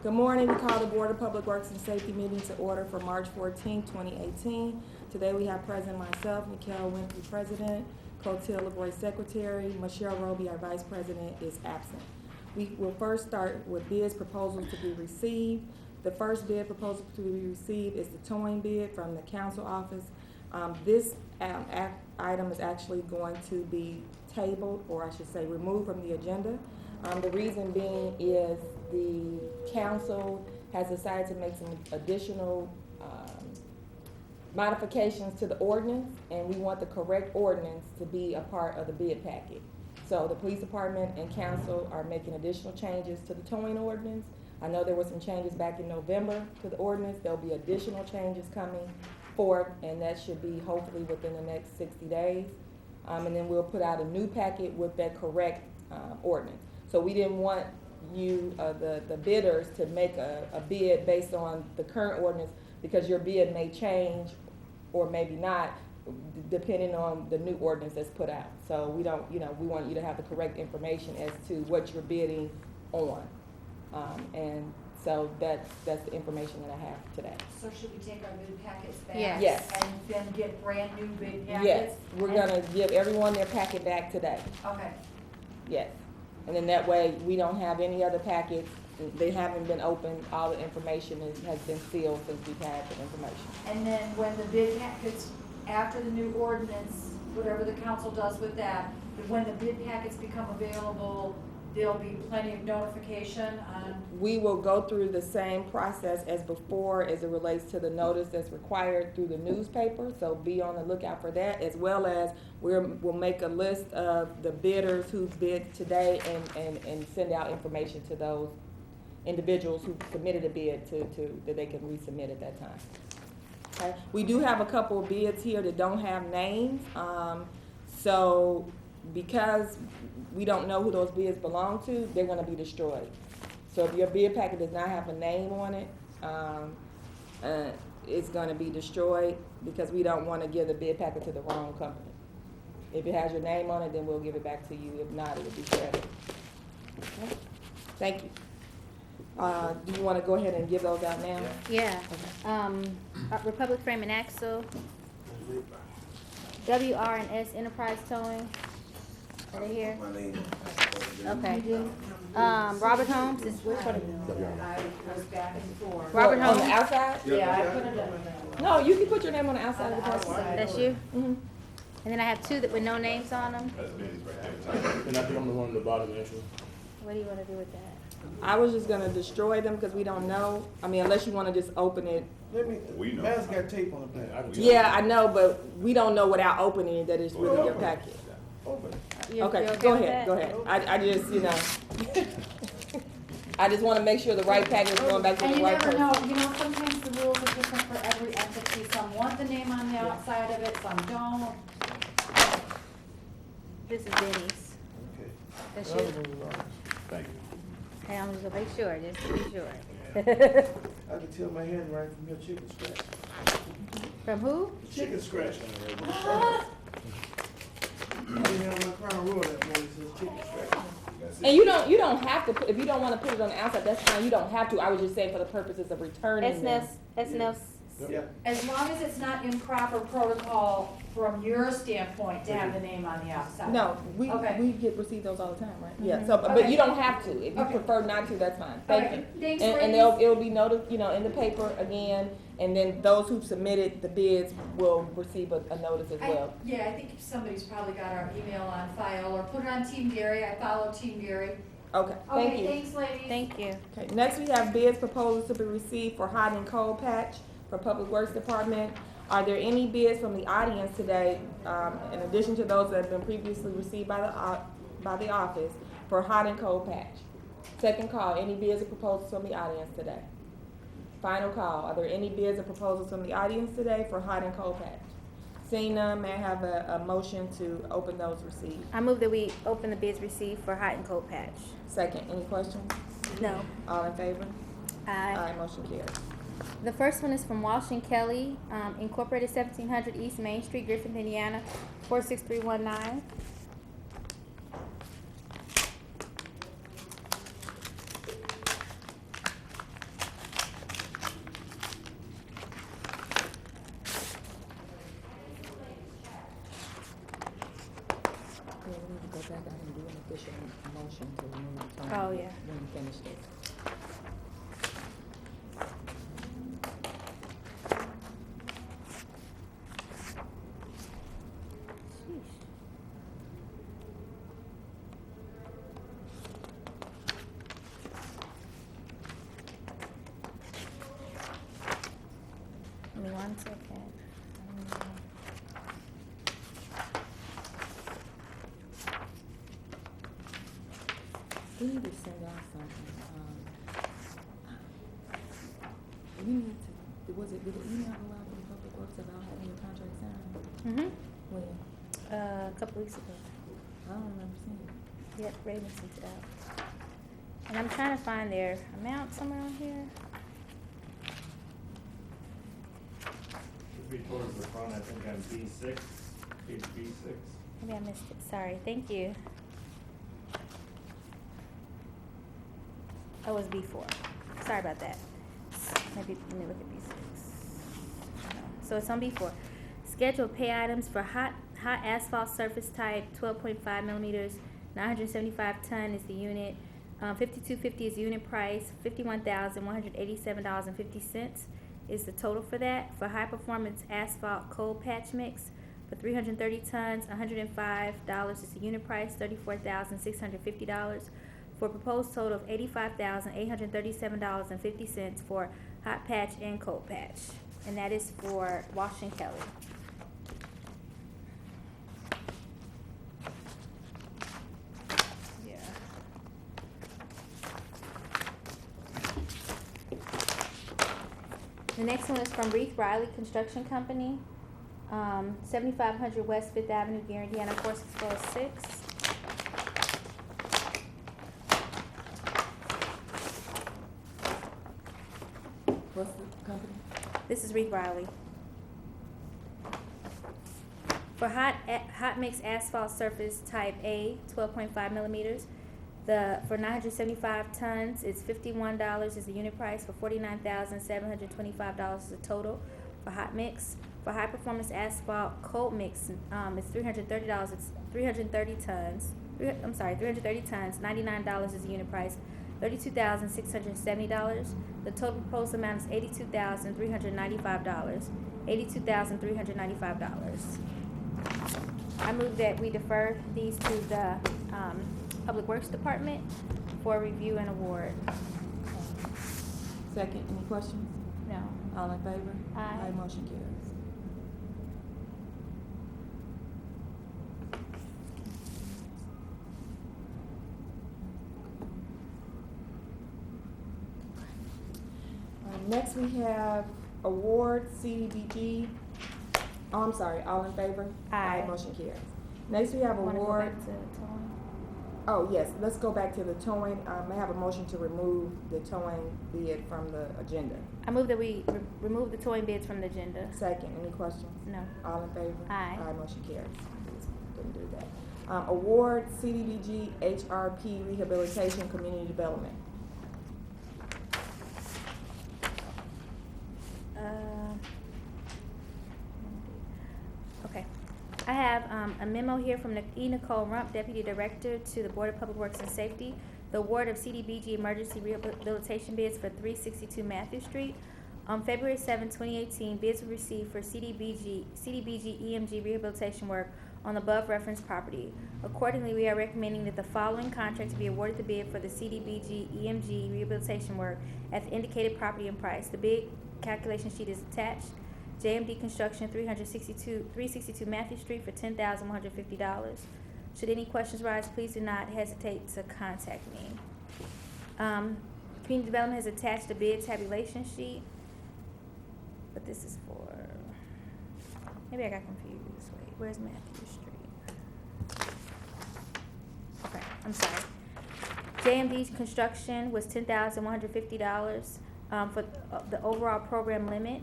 Good morning. We call the Board of Public Works and Safety meeting to order for March 14, 2018. Today we have present myself, Nikel Winfrey, President, Cotil LeBroy, Secretary. Michelle Roby, our Vice President, is absent. We will first start with bids proposals to be received. The first bid proposal to be received is the towing bid from the council office. This item is actually going to be tabled, or I should say removed from the agenda. The reason being is the council has decided to make some additional modifications to the ordinance, and we want the correct ordinance to be a part of the bid packet. So the police department and council are making additional changes to the towing ordinance. I know there were some changes back in November to the ordinance. There'll be additional changes coming forth, and that should be hopefully within the next 60 days. And then we'll put out a new packet with that correct ordinance. So we didn't want you, the bidders, to make a bid based on the current ordinance, because your bid may change or maybe not, depending on the new ordinance that's put out. So we don't, we want you to have the correct information as to what you're bidding on. And so that's the information that I have today. So should we take our bid packets back? Yes. And then get brand new bid packets? Yes, we're gonna give everyone their packet back today. Okay. Yes. And then that way, we don't have any other packets. They haven't been opened. All the information has been sealed since we've had the information. And then when the bid packets, after the new ordinance, whatever the council does with that, when the bid packets become available, there'll be plenty of notification on? We will go through the same process as before as it relates to the notice that's required through the newspaper. So be on the lookout for that, as well as we'll make a list of the bidders who bid today and send out information to those individuals who submitted a bid to that they can resubmit at that time. Okay. We do have a couple of bids here that don't have names. So because we don't know who those bids belong to, they're gonna be destroyed. So if your bid packet does not have a name on it, it's gonna be destroyed, because we don't wanna give the bid packet to the wrong company. If it has your name on it, then we'll give it back to you. If not, it will be shredded. Okay. Thank you. Do you wanna go ahead and give those out now? Yeah. Republic Frame and Axle, WR&S Enterprise Towing. Are they here? Okay. Robert Holmes is which one? I was back and forth. Robert On Holmes. the outside? Yeah, I put it on. No, you can put your name on the outside of the person. That's you. Mhm. And then I have two that with no names on them. And I think I'm the one on the bottom, actually. What do you want to do with that? I was just gonna destroy them because we don't know. I mean, unless you wanna just open it. We know. Man's got tape on the back. I can tell. Yeah, I know, but we don't know without opening it that it's really your packet. Open. You Okay, with go that? ahead, go ahead. I just, I just wanna make sure the right packet is going back to And the you right never person. know, sometimes the rules are different for every entity. Some want the name on the outside of it, some don't. This is Denny's. Okay. That's you. Thank you. Hey, I'm just gonna make sure, just to be sure. I can tell my handwriting from your chicken scratch. From who? Chicken scratch. I didn't have my crown royal that morning, it says chicken scratch. And you don't have to, if you don't wanna put it on the outside, that's fine, you don't have to. I was just saying for the purposes of returning them. SNF's. Yeah. As long as it's not improper protocol from your standpoint to have the name on the outside. No, we Okay. receive those all the time, right? Yeah, Mhm. so, but Okay. you don't have to. If you Okay. prefer not to, that's fine. Thank Okay. you. Thanks, And ladies. it'll be noted, in the paper again, and then those who submitted the bids will receive a notice as well. Yeah, I think somebody's probably got our email on file, or put it on Team Gary. I follow Team Gary. Okay, thank Okay, you. thanks, ladies. Thank you. Okay, next we have bids proposals to be received for hot and cold patch for Public Works Department. Are there any bids from the audience today, in addition to those that have been previously received by the office, for hot and cold patch? Second call, any bids or proposals from the audience today? Final call, are there any bids or proposals from the audience today for hot and cold patch? Seeing none, may I have a motion to open those received? I move that we open the bids received for hot and cold patch. Second, any questions? No. All in favor? Aye. Motion carries. The first one is from Walsh and Kelly, Incorporated, 1700 East Main Street, Griffin, Indiana, 46319. one second. We need to send out something, we need to, did the email go out from Public Works about having the contract signed? Mm-hmm. When? A couple weeks ago. I don't remember seeing it. Yep, Raven sent it out. And I'm trying to find their amount somewhere on here. Should be towards the front, I think on B6, page B6. Maybe I missed it. Sorry. Thank you. Oh, it was B4. Sorry about that. Maybe let me look at B6. No. So it's on B4. Scheduled pay items for hot asphalt surface type 12.5 millimeters, 975 ton is the unit. 5250 is the unit price. $51,187.50 is the total for that. For high performance asphalt cold patch mix for 330 tons, $105 is the unit price. $34,650 for a proposed total of $85,837.50 for hot patch and cold patch, and that is for Washington Kelly. Yeah. The next one is from Reith Riley Construction Company, 7500 West 5th Avenue, Gary, Indiana, 4606. What's the company? This is Reith Riley. For hot mix asphalt surface type A, 12.5 millimeters, for 975 tons, it's $51 is the unit price. For $49,725 is the total for hot mix. For high performance asphalt cold mix, it's $330. It's 330 tons. 330 tons. $99 is the unit price. $32,670. The total proposed amount is $82,395. $82,395. I move that we defer these to the Public Works Department for review and award. Second, any questions? No. All in favor? Aye. Motion carries. Next we have award CDBG. Oh, I'm sorry, all in favor? Aye. Motion carries. Next we have Wanna go award. back to towing? Oh, yes, let's go back to the towing. I have a motion to remove the towing bid from the agenda. I move that we remove the towing bids from the agenda. Second, any questions? No. All in favor? Aye. Motion carries. Didn't do that. Award CDBG HRP Rehabilitation Community Development. Okay. I have a memo here from E. Nicole Rump, Deputy Director to the Board of Public Works and Safety. The award of CDBG emergency rehabilitation bids for 362 Matthew Street. On February 7, 2018, bids were received for CDBG EMG rehabilitation work on the above referenced property. Accordingly, we are recommending that the following contract to be awarded the bid for the CDBG EMG rehabilitation work at the indicated property and price. The bid calculation sheet is attached. JMD Construction, 362 Matthew Street for $10,150. Should any questions arise, please do not hesitate to contact me. Community Development has attached a bid tabulation sheet, but this is for, maybe I got confused. Wait, where's Matthew Street? Okay, I'm sorry. JMD Construction was $10,150 for the overall program limit.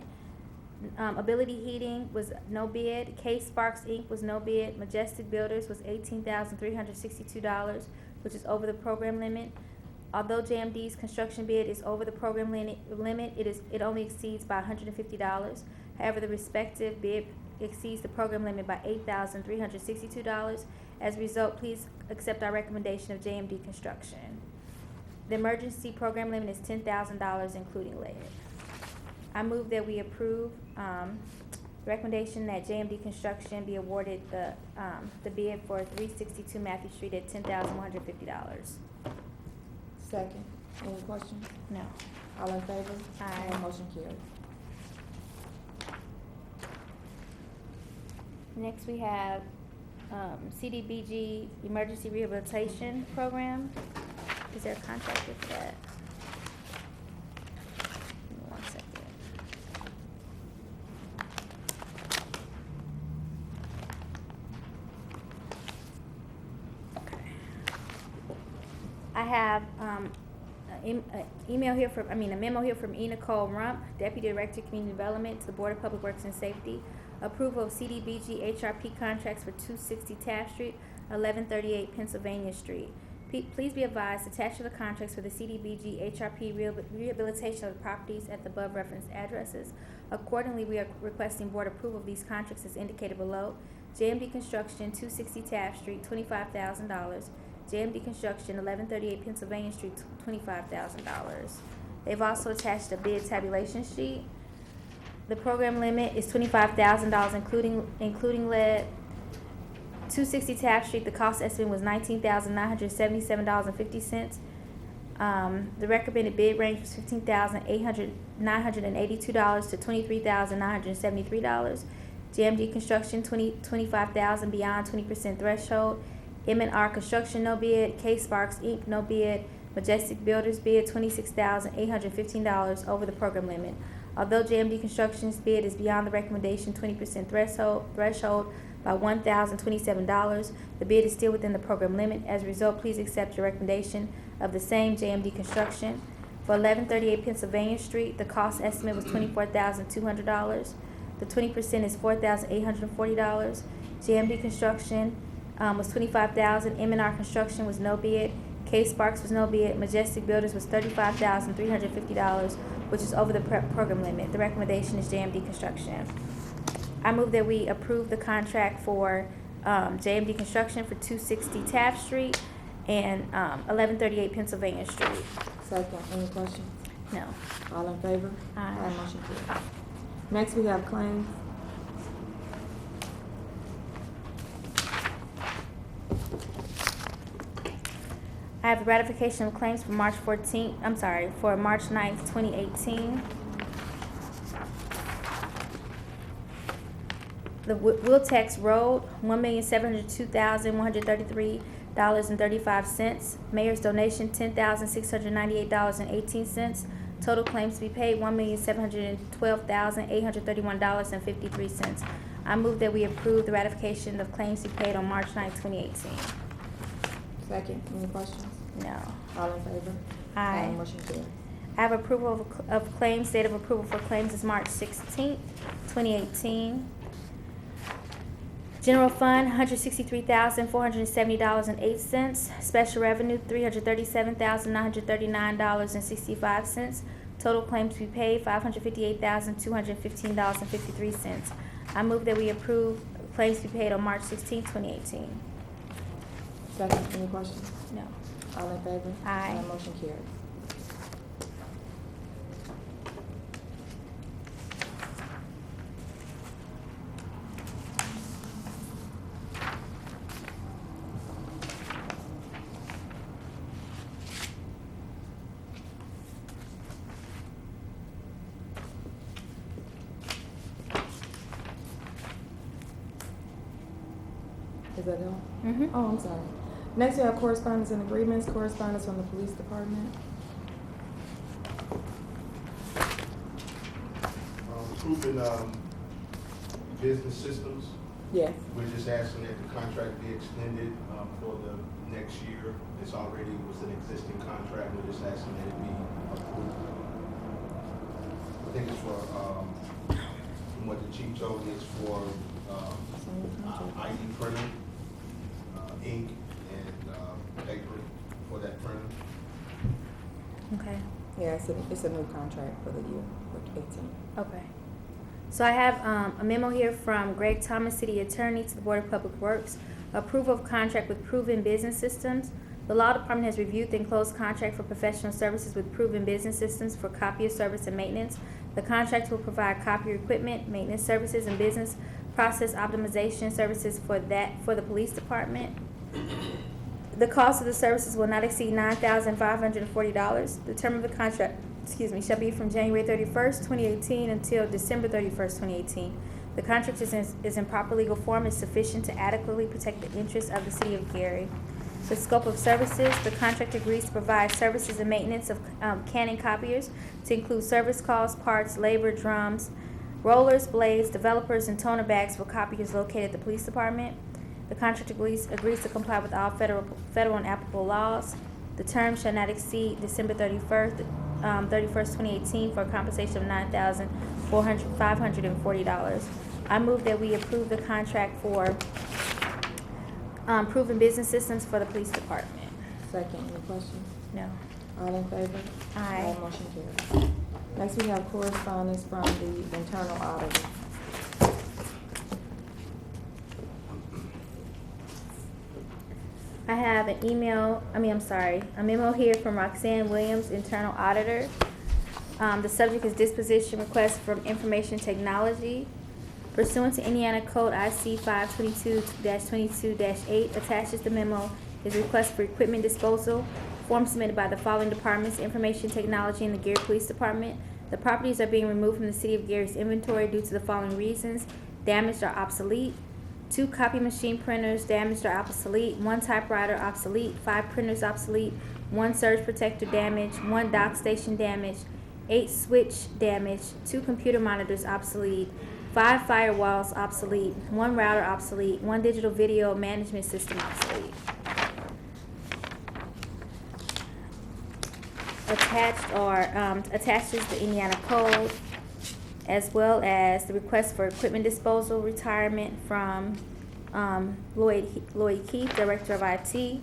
Ability Heating was no bid. K Sparks Inc. was no bid. Majestic Builders was $18,362, which is over the program limit. Although JMD's construction bid is over the program limit, it only exceeds by $150. However, the respective bid exceeds the program limit by $8,362. As a result, please accept our recommendation of JMD Construction. The emergency program limit is $10,000, including lead. I move that we approve recommendation that JMD Construction be awarded the bid for 362 Matthew Street at $10,150. Second, any questions? No. All in favor? Aye. Motion carries. Next, we have CDBG Emergency Rehabilitation Program. Is there a contract with that? Give me 1 second. Okay. I have a memo here from E. Nicole Rump, Deputy Director of Community Development, to the Board of Public Works and Safety. Approval of CDBG HRP contracts for 260 Taft Street, 1138 Pennsylvania Street. Please be advised, attached to the contracts for the CDBG HRP rehabilitation of the properties at the above referenced addresses. Accordingly, we are requesting board approval of these contracts as indicated below. JMD Construction, 260 Taft Street, $25,000. JMD Construction, 1138 Pennsylvania Street, $25,000. They've also attached a bid tabulation sheet. The program limit is $25,000, including lead. 260 Taft Street, the cost estimate was $19,977.50. The recommended bid range was $15,982 to $23,973. JMD Construction, $25,000 beyond 20% threshold. M&R Construction, no bid. K Sparks Inc., no bid. Majestic Builders bid $26,815 over the program limit. Although JMD Construction's bid is beyond the recommendation 20% threshold by $1,027, the bid is still within the program limit. As a result, please accept the recommendation of the same JMD Construction. For 1138 Pennsylvania Street, the cost estimate was $24,200. The 20% is $4,840. JMD Construction was $25,000. M&R Construction was no bid. K Sparks was no bid. Majestic Builders was $35,350, which is over the program limit. The recommendation is JMD Construction. I move that we approve the contract for JMD Construction for 260 Taft Street and 1138 Pennsylvania Street. Second, any questions? No. All in favor? Aye. Motion carries. Next, we have claims. I have the ratification of claims for March 9th, 2018. The Wiltex Road, $1,702,133.35. Mayor's donation, $10,698.18. Total claims to be paid, $1,712,831.53. I move that we approve the ratification of claims to be paid on March 9th, 2018. Second, any questions? No. All in favor? Aye. Motion carries. I have approval of claims. Date of approval for claims is March 16th, 2018. General Fund, $163,470.08. Special Revenue, $337,939.65. Total claims to be paid, $558,215.53. I move that we approve claims to be paid on March 16th, 2018. Second, any questions? No. All in favor? Aye. Motion carries. Is that all? Mm-hmm. Oh, I'm sorry. Next, we have correspondence and agreements. Correspondence from the police department. Proven, business systems, Yes. we're just asking that the contract be extended, for the next year. It's already was an existing contract, we're just asking that it be approved. I think it's for, from what the chief told me, it's for, ID printing, ink, and, paper for that printer. Okay. Yeah, it's a new contract for the year, for 18. Okay. So I have a memo here from Greg Thomas, City Attorney, to the Board of Public Works. Approval of contract with Proven Business Systems. The Law Department has reviewed the enclosed contract for professional services with Proven Business Systems for copier service and maintenance. The contract will provide copier equipment, maintenance services, and business process optimization services for the police department. The cost of the services will not exceed $9,540. The term of the contract, shall be from January 31st, 2018 until December 31st, 2018. The contract is in proper legal form and sufficient to adequately protect the interests of the city of Gary. The scope of services, the contract agrees to provide services and maintenance of Canon copiers to include service calls, parts, labor, drums, rollers, blades, developers, and toner bags for copiers located at the police department. The contract agrees to comply with all federal and applicable laws. The term shall not exceed December 31st, 2018 for a compensation of $9,540. I move that we approve the contract for proven business systems for the police department. Second, any questions? No. All in favor? Aye. Motion carries. Next, we have correspondence from the internal auditor. I have a memo here from Roxanne Williams, internal auditor. The subject is disposition request from information technology. Pursuant to Indiana Code IC 522-22-8, attaches the memo is a request for equipment disposal, form submitted by the following departments: Information Technology and the Gary Police Department. The properties are being removed from the City of Gary's inventory due to the following reasons: damaged or obsolete, 2 copy machine printers damaged or obsolete, 1 typewriter obsolete, 5 printers obsolete, 1 surge protector damaged, 1 dock station damaged, 8 switch damaged, 2 computer monitors obsolete, 5 firewalls obsolete, 1 router obsolete, 1 digital video management system obsolete. Attaches the Indiana Code, as well as the request for equipment disposal retirement from Lloyd Keith, Director of IT.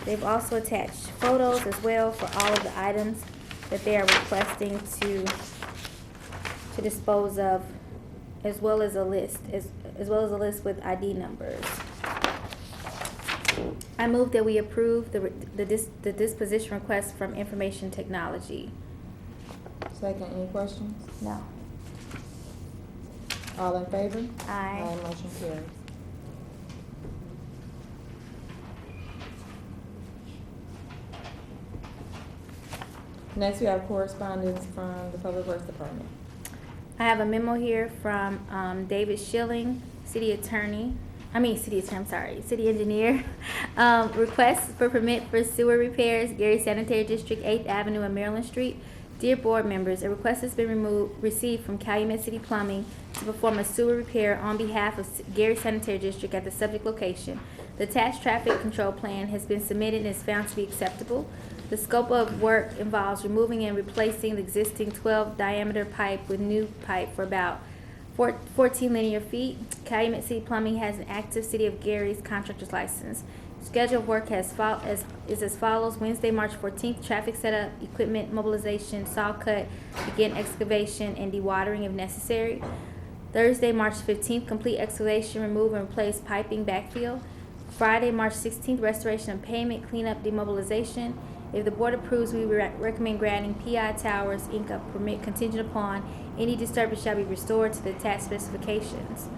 They've also attached photos as well for all of the items that they are requesting to dispose of, as well as a list with ID numbers. I move that we approve the disposition request from Information Technology. Second, any questions? No. All in favor? Aye. Motion carries. Next, we have correspondence from the Public Works Department. I have a memo here from David Schilling, city engineer. Request for permit for sewer repairs, Gary Sanitary District, 8th Avenue and Maryland Street. Dear board members, a request has been received from Calumet City Plumbing to perform a sewer repair on behalf of Gary Sanitary District at the subject location. The attached traffic control plan has been submitted and is found to be acceptable. The scope of work involves removing and replacing the existing 12 diameter pipe with new pipe for about 14 linear feet. Calumet City Plumbing has an active City of Gary's contractor's license. Schedule of work is as follows: Wednesday, March 14th, traffic setup, equipment mobilization, saw cut, begin excavation and dewatering if necessary. Thursday, March 15th, complete excavation, remove and replace piping, backfill. Friday, March 16th, restoration of pavement, cleanup, demobilization. If the board approves, we recommend granting PI Towers Inc. a permit contingent upon any disturbance shall be restored to the attached specifications.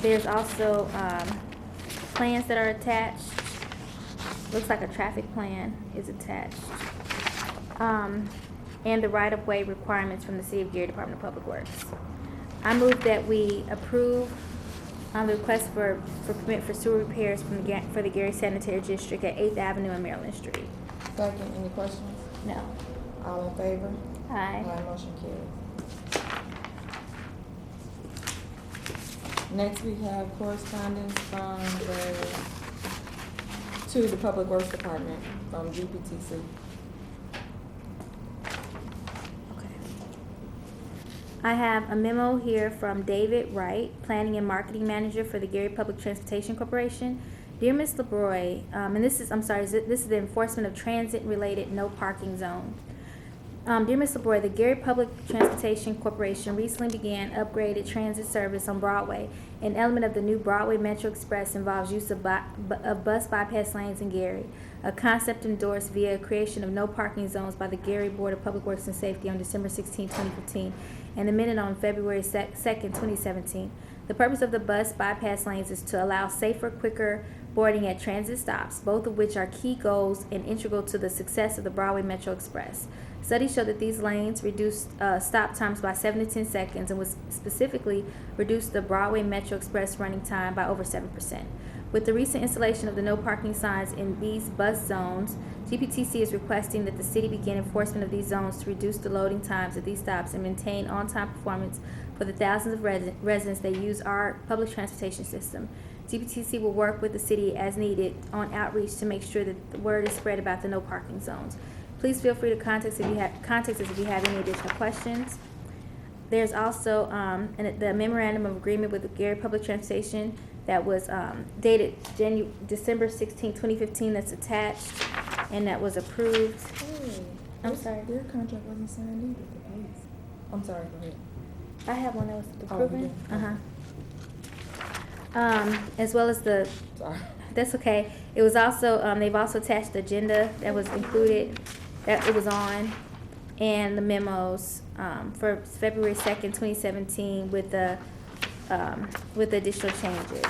There's also plans that are attached. Looks like a traffic plan is attached. And the right-of-way requirements from the City of Gary Department of Public Works. I move that we approve the request for permit for sewer repairs for the Gary Sanitary District at 8th Avenue and Maryland Street. Second, any questions? No. All in favor? Aye. Motion carries. Next, we have correspondence to the Public Works Department from GPTC. Okay. I have a memo here from David Wright, Planning and Marketing Manager for the Gary Public Transportation Corporation. Dear Ms. LeBroy, and this is the enforcement of transit-related no parking zone. Dear Ms. LeBroy, the Gary Public Transportation Corporation recently began upgraded transit service on Broadway. An element of the new Broadway Metro Express involves use of bus bypass lanes in Gary, a concept endorsed via creation of no parking zones by the Gary Board of Public Works and Safety on December 16, 2015, and amended on February 2nd, 2017. The purpose of the bus bypass lanes is to allow safer, quicker boarding at transit stops, both of which are key goals and integral to the success of the Broadway Metro Express. Studies show that these lanes reduced stop times by 7 to 10 seconds and was specifically reduced the Broadway Metro Express running time by over 7%. With the recent installation of the no parking signs in these bus zones, GPTC is requesting that the city begin enforcement of these zones to reduce the loading times at these stops and maintain on-time performance for the thousands of residents that use our public transportation system. GPTC will work with the city as needed on outreach to make sure that the word is spread about the no parking zones. Please feel free to contact us if you have any additional questions. There's also the memorandum of agreement with the Gary Public Transportation that was dated December 16, 2015, that's attached and that was approved. Hey, I'm sorry. Their contract wasn't signed either, the police. I'm sorry, go ahead. I have one that was Oh, approved. you do? As well as the, Sorry. that's okay. It was also, they've also attached the agenda that was included, that it was on, and the memos, for February 2nd, 2017 with the additional changes.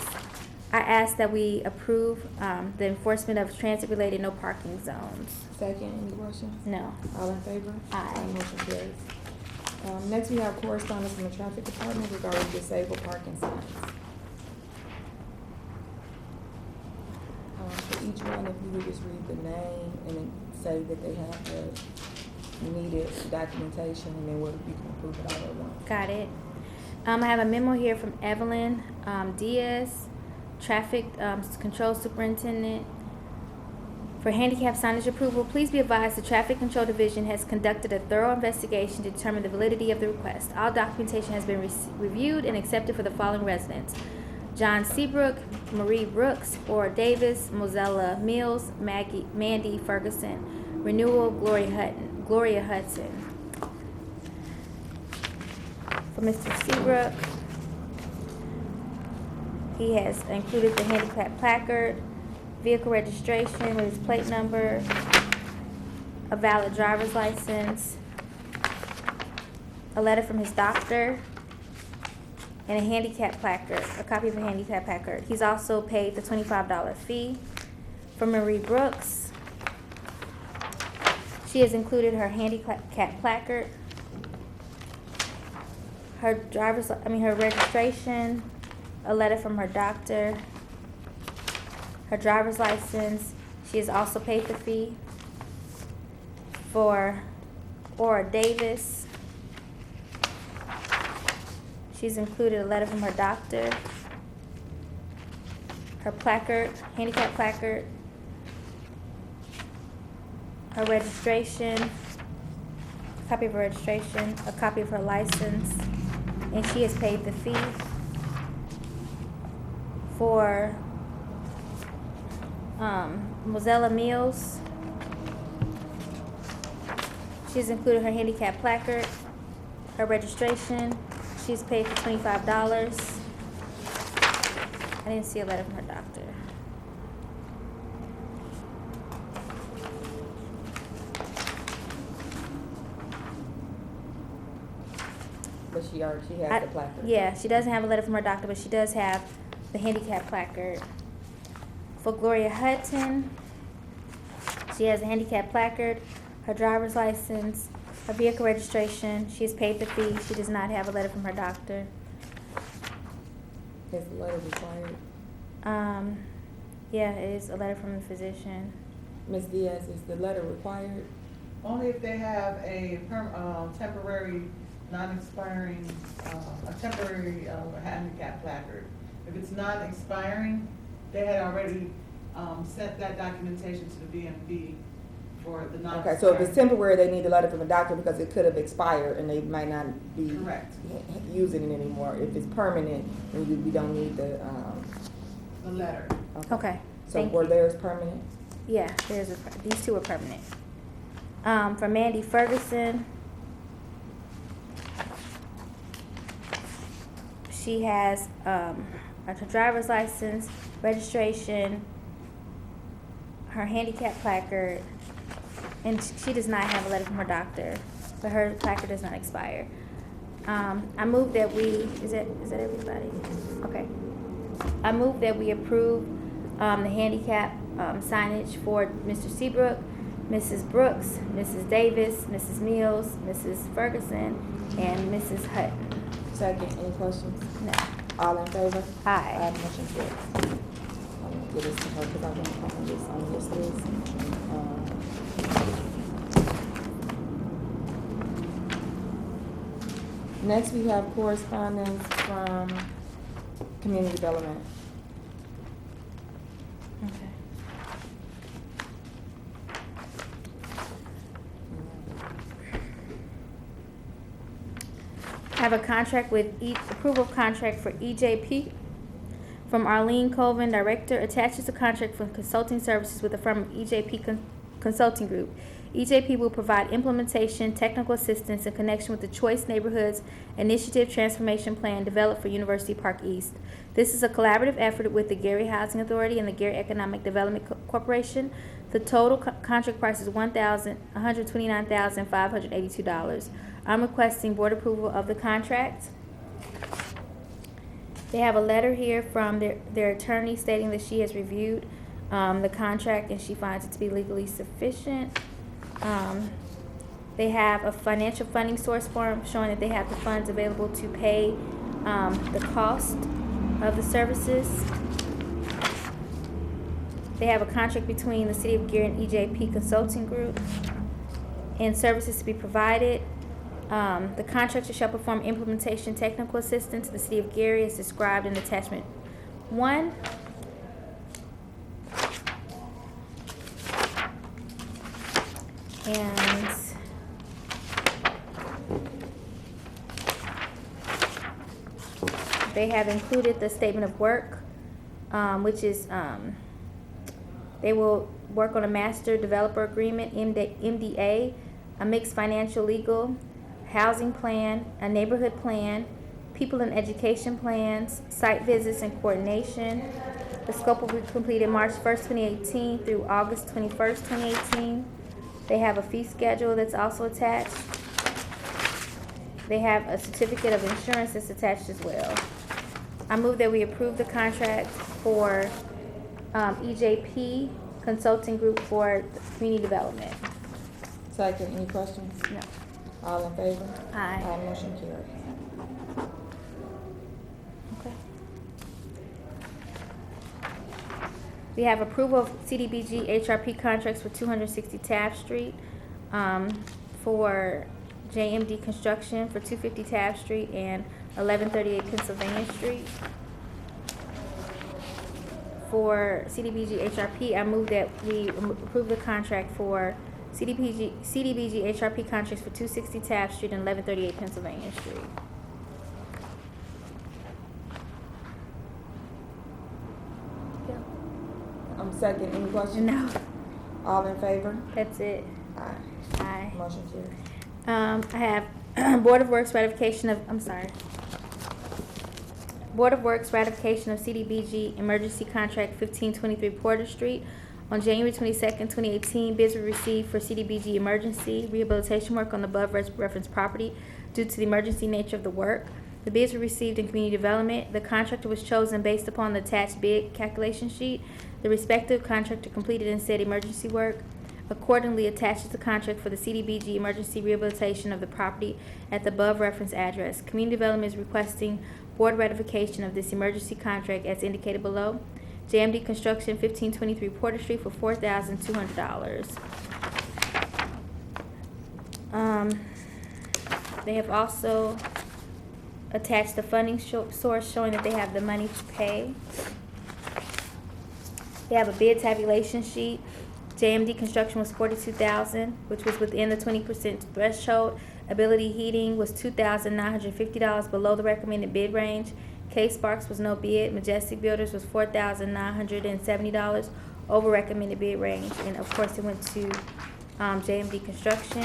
I ask that we approve, the enforcement of transit-related no parking zones. Second, any questions? No. All in favor? Aye. Motion carries. Next, we have correspondence from the traffic department regarding disabled parking signs. For each one, if you would just read the name and then say that they have the needed documentation, and then we can approve it all at once. Got it. I have a memo here from Evelyn Diaz, Traffic Control Superintendent. For handicap signage approval, please be advised the Traffic Control Division has conducted a thorough investigation to determine the validity of the request. All documentation has been reviewed and accepted for the following residents: John Seabrook, Marie Brooks, Ora Davis, Mozella Mills, Mandy Ferguson, Renewal Gloria Hudson. For Mr. Seabrook, he has included the handicap placard, vehicle registration with his plate number, a valid driver's license, a letter from his doctor, and a handicap placard, a copy of a handicap placard. He's also paid the $25 fee. For Marie Brooks, she has included her handicap placard, her registration, a letter from her doctor, her driver's license. She has also paid the fee. For Ora Davis, she's included a letter from her doctor, her placard, handicap placard, her registration, a copy of her registration, a copy of her license, and she has paid the fee. For Mozella Mills, she's included her handicap placard, her registration. She's paid for $25. I didn't see a letter from her doctor. But she has the placard. Yeah, she doesn't have a letter from her doctor, but she does have the handicap placard. For Gloria Hudson, she has a handicap placard, her driver's license, her vehicle registration. She has paid the fee. She does not have a letter from her doctor. Is the letter required? Yeah, it is a letter from the physician. Ms. Diaz, is the letter required? Only if they have a temporary, non-expiring, a temporary handicap placard. If it's non-expiring, they had already sent that documentation to the BMV for the non-expiring. Okay, so if it's temporary, they need a letter from a doctor because it could have expired and they might not be Correct. using it anymore. If it's permanent, then we don't need the letter. Okay. So Thank were you. theirs permanent? Yeah, these two are permanent. For Mandy Ferguson, she has her driver's license, registration, her handicap placard, and she does not have a letter from her doctor, but her placard does not expire. I move that we, is that everybody? Okay. I move that we approve the handicap signage for Mr. Seabrook, Mrs. Brooks, Mrs. Davis, Mrs. Mills, Mrs. Ferguson, and Mrs. Hutton. Second, any questions? No. All in favor? Aye. Motion carries. I'm gonna give this to her because I want to on this list. Next, we have correspondence from community development. Okay. I have a contract with approval of contract for EJP from Arlene Colvin, Director. Attaches a contract for consulting services with the firm of EJP Consulting Group. EJP will provide implementation, technical assistance in connection with the Choice Neighborhoods Initiative Transformation Plan developed for University Park East. This is a collaborative effort with the Gary Housing Authority and the Gary Economic Development Corporation. The total contract price is $129,582. I'm requesting board approval of the contract. They have a letter here from their attorney stating that she has reviewed the contract and she finds it to be legally sufficient. They have a financial funding source form showing that they have the funds available to pay the cost of the services. They have a contract between the City of Gary and EJP Consulting Group and services to be provided. The contractor shall perform implementation technical assistance to the City of Gary as described in attachment 1. And they have included the statement of work, which is they will work on a master developer agreement, MDA, a mixed financial legal, housing plan, a neighborhood plan, people and education plans, site visits and coordination. The scope will be completed March 1st, 2018 through August 21st, 2018. They have a fee schedule that's also attached. They have a certificate of insurance that's attached as well. I move that we approve the contract for EJP Consulting Group for community development. Second, any questions? No. All in favor? Aye. Motion carries. Okay. We have approval of CDBG HRP contracts for 260 Taft Street, for JMD Construction for 250 Taft Street and 1138 Pennsylvania Street. For CDBG HRP, I move that we approve the contract for CDBG HRP contracts for 260 Taft Street and 1138 Pennsylvania Street. Second, any questions? No, All in favor? that's it. Aye. Aye. Motion carries. I have Board of Works ratification of, Board of Works ratification of CDBG emergency contract 1523 Porter Street. On January 22nd, 2018, bids were received for CDBG emergency rehabilitation work on the above referenced property due to the emergency nature of the work. The bids were received in community development. The contractor was chosen based upon the attached bid calculation sheet. The respective contractor completed and said emergency work. Accordingly, attaches the contract for the CDBG emergency rehabilitation of the property at the above referenced address. Community Development is requesting board ratification of this emergency contract as indicated below. JMD Construction, 1523 Porter Street for $4,200. They have also attached the funding source showing that they have the money to pay. They have a bid tabulation sheet. JMD Construction was $42,000, which was within the 20% threshold. Ability Heating was $2,950 below the recommended bid range. K Sparks was no bid. Majestic Builders was $4,970 over recommended bid range, and of course it went to JMD Construction.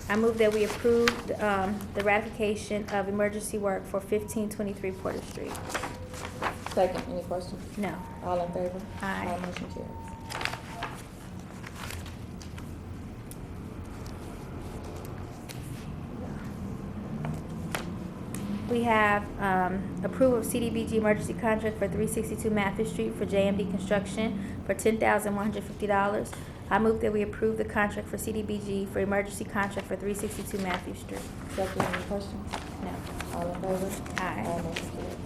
I move that we approve the ratification of emergency work for 1523 Porter Street. Second, any questions? No. All in favor? Aye. Motion carries. We have approval of CDBG emergency contract for 362 Matthew Street for JMD Construction for $10,150. I move that we approve the contract for CDBG for emergency contract for 362 Matthew Street. Second, any questions? No. All in favor? Aye. Motion carries.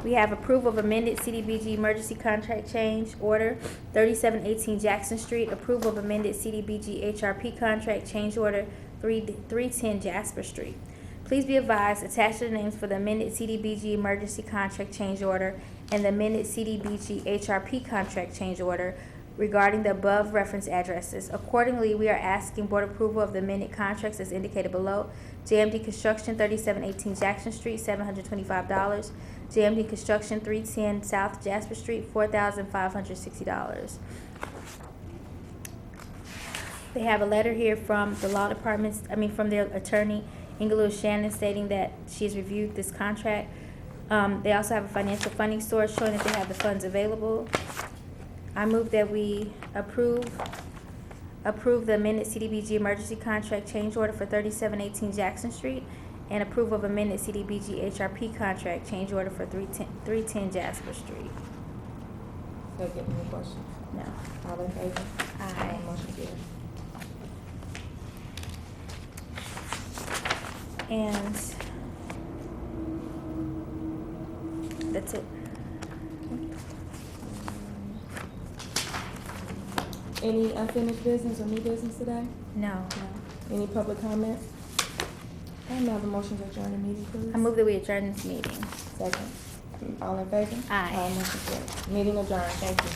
We have approval of amended CDBG emergency contract change order, 3718 Jackson Street. Approval of amended CDBG HRP contract change order, 310 Jasper Street. Please be advised, attached to the names for the amended CDBG emergency contract change order and the amended CDBG HRP contract change order regarding the above referenced addresses. Accordingly, we are asking board approval of the amended contracts as indicated below. JMD Construction, 3718 Jackson Street, $725. JMD Construction, 310 South Jasper Street, $4,560. They have a letter here from the law departments, from their attorney, Ingeloux Shannon, stating that she has reviewed this contract. They also have a financial funding source showing that they have the funds available. I move that we approve the amended CDBG emergency contract change order for 3718 Jackson Street and approve of amended CDBG HRP contract change order for 310 Jasper Street. Second, any questions? No. All in favor? Aye. Motion carries. And that's it. Any unfinished business or new business today? No. Any public comment? Can I have a motion to adjourn the meeting, please? I move that we adjourn this meeting. Second. All in favor? Aye. Motion carries. Meeting adjourned. Thank you.